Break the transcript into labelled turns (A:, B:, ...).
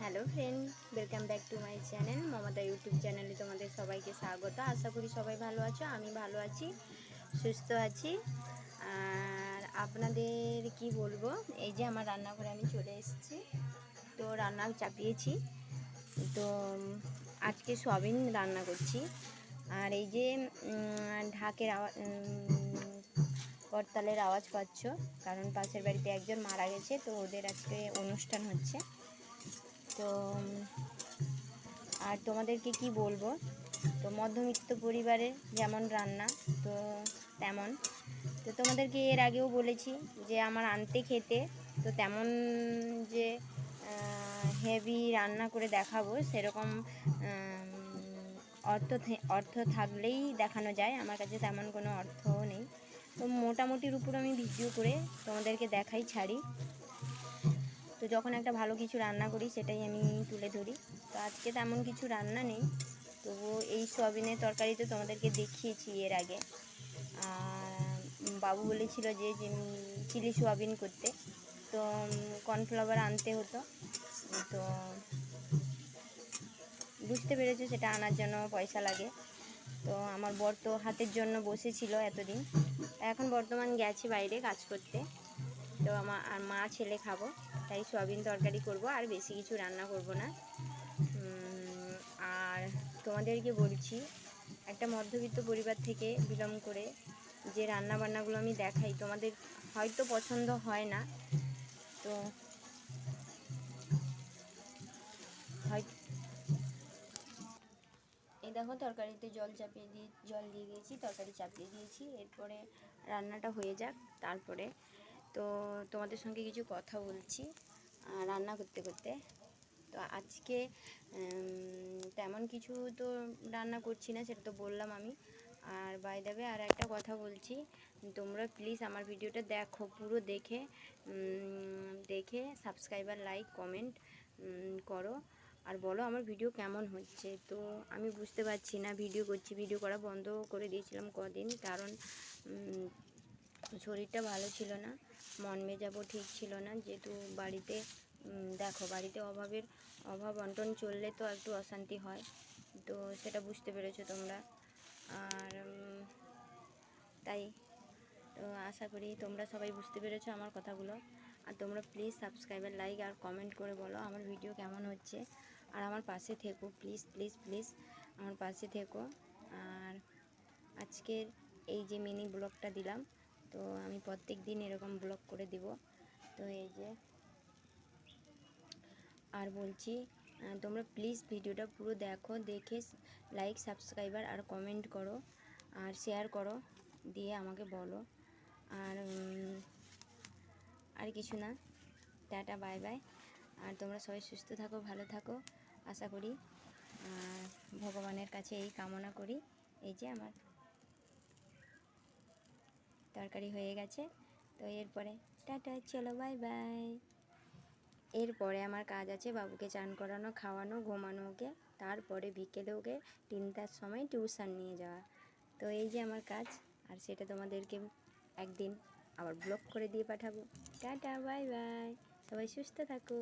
A: Hello friend, welcome back to my channel Mamata YouTube চ্যানেলে তোমাদের সবাইকে স্বাগত। আশা করি সবাই ভালো আছো, আমি ভালো আছি, সুস্থ আছি। আর আপনাদের কি বলবো, এই যে আমার রান্নাঘরে আমি চলে এসেছি, তো রান্না চাপিয়েছি। তো আজকে সয়াবিন রান্না করছি। আর এই যে ঢাকের আওয়াজ, করতালের আওয়াজ পাচ্ছ, কারণ পাশের বাড়িতে একজন মারা গেছে, তো ওদের আজকে অনুষ্ঠান হচ্ছে। তো আর তোমাদেরকে কি বলবো, তো মধ্যবিত্ত পরিবারে যেমন রান্না, তো তেমন। তো তোমাদেরকে এর আগেও বলেছি যে আমার আনতে খেতে, তো তেমন যে হেভি রান্না করে দেখাবো সেরকম অর্থ থাকলেই দেখানো যায়, আমার কাছে তেমন কোনো অর্থও নেই। তো মোটামুটির উপর আমি ভিডিও করে তোমাদেরকে দেখাই, ছাড়ি। তো যখন একটা ভালো কিছু রান্না করি সেটাই আমি তুলে ধরি। তো আজকে তেমন কিছু রান্না নেই, তবুও এই সয়াবিনের তরকারি তো তোমাদেরকে দেখিয়েছি এর আগে। আর বাবু বলেছিল যে চিলি সয়াবিন করতে, তো কর্নফ্লাওয়ার আনতে হতো। তো বুঝতে পেরেছো, সেটা আনার জন্য পয়সা লাগে। তো আমার বর তো হাতের জন্য বসেছিল এতদিন, এখন বর্তমান গেছে বাইরে কাজ করতে। তো আর মা ছেলে খাবো, তাই সয়াবিন তরকারি করব, আর বেশি কিছু রান্না করব না। আর তোমাদেরকে বলছি, একটা মধ্যবিত্ত পরিবার থেকে বিলং করে যে রান্না বান্নাগুলো আমি দেখাই, তোমাদের হয়তো পছন্দ হয় না। তো হয়তো এই দেখো, তরকারিতে জল দিয়ে দিয়েছি, তরকারি চাপিয়ে দিয়েছি। এরপরে রান্নাটা হয়ে যাক, তারপরে তো তোমাদের সঙ্গে কিছু কথা বলছি রান্না করতে করতে। তো আজকে তেমন কিছু তো রান্না করছি না, সেটা তো বললাম আমি। আর বাই দ্য ওয়ে আর একটা কথা বলছি, তোমরা প্লিজ আমার ভিডিওটা দেখো, পুরো দেখে সাবস্ক্রাইবার, লাইক, কমেন্ট করো, আর বলো আমার ভিডিও কেমন হচ্ছে। তো আমি বুঝতে পারছি না, ভিডিও করা বন্ধ করে দিয়েছিলাম কদিন, কারণ শরীরটা ভালো ছিল না, মন মেজাজও ঠিক ছিল না। যেহেতু বাড়িতে দেখো, বাড়িতে অভাব অনটন চললে তো একটু অশান্তি হয়, তো সেটা বুঝতে পেরেছো তোমরা। আর তাই তো আশা করি তোমরা সবাই বুঝতে পেরেছো আমার কথাগুলো। আর তোমরা প্লিজ সাবস্ক্রাইবার, লাইক আর কমেন্ট করে বলো আমার ভিডিও কেমন হচ্ছে, আর আমার পাশে থেকো, প্লিজ প্লিজ প্লিজ আমার পাশে থেকো। আর আজকের এই যে মিনি ব্লগটা দিলাম, তো আমি প্রত্যেক দিন এরকম ব্লগ করে দিব। তো এই যে, আর বলছি তোমরা প্লিজ ভিডিওটা পুরো দেখো, দেখে লাইক, সাবস্ক্রাইবার আর কমেন্ট করো, আর শেয়ার করো, দিয়ে আমাকে বলো। আর কিছু না, টাটা, বাই বাই। আর তোমরা সবাই সুস্থ থাকো, ভালো থাকো, আশা করি। আর ভগবানের কাছে এই কামনা করি। এই যে আমার তরকারি হয়ে গেছে, তো এরপরে টাটা, চলো বাই বাই। এরপরে আমার কাজ আছে বাবুকে চান করানো, খাওয়ানো, ঘুমানো ওকে, তারপরে বিকেলে ওকে 3টার সময় টিউশন নিয়ে যাওয়া। তো এই যে আমার কাজ, আর সেটা তোমাদেরকে একদিন আবার ব্লগ করে দিয়ে পাঠাবো। টাটা, বাই বাই, সবাই সুস্থ থাকো।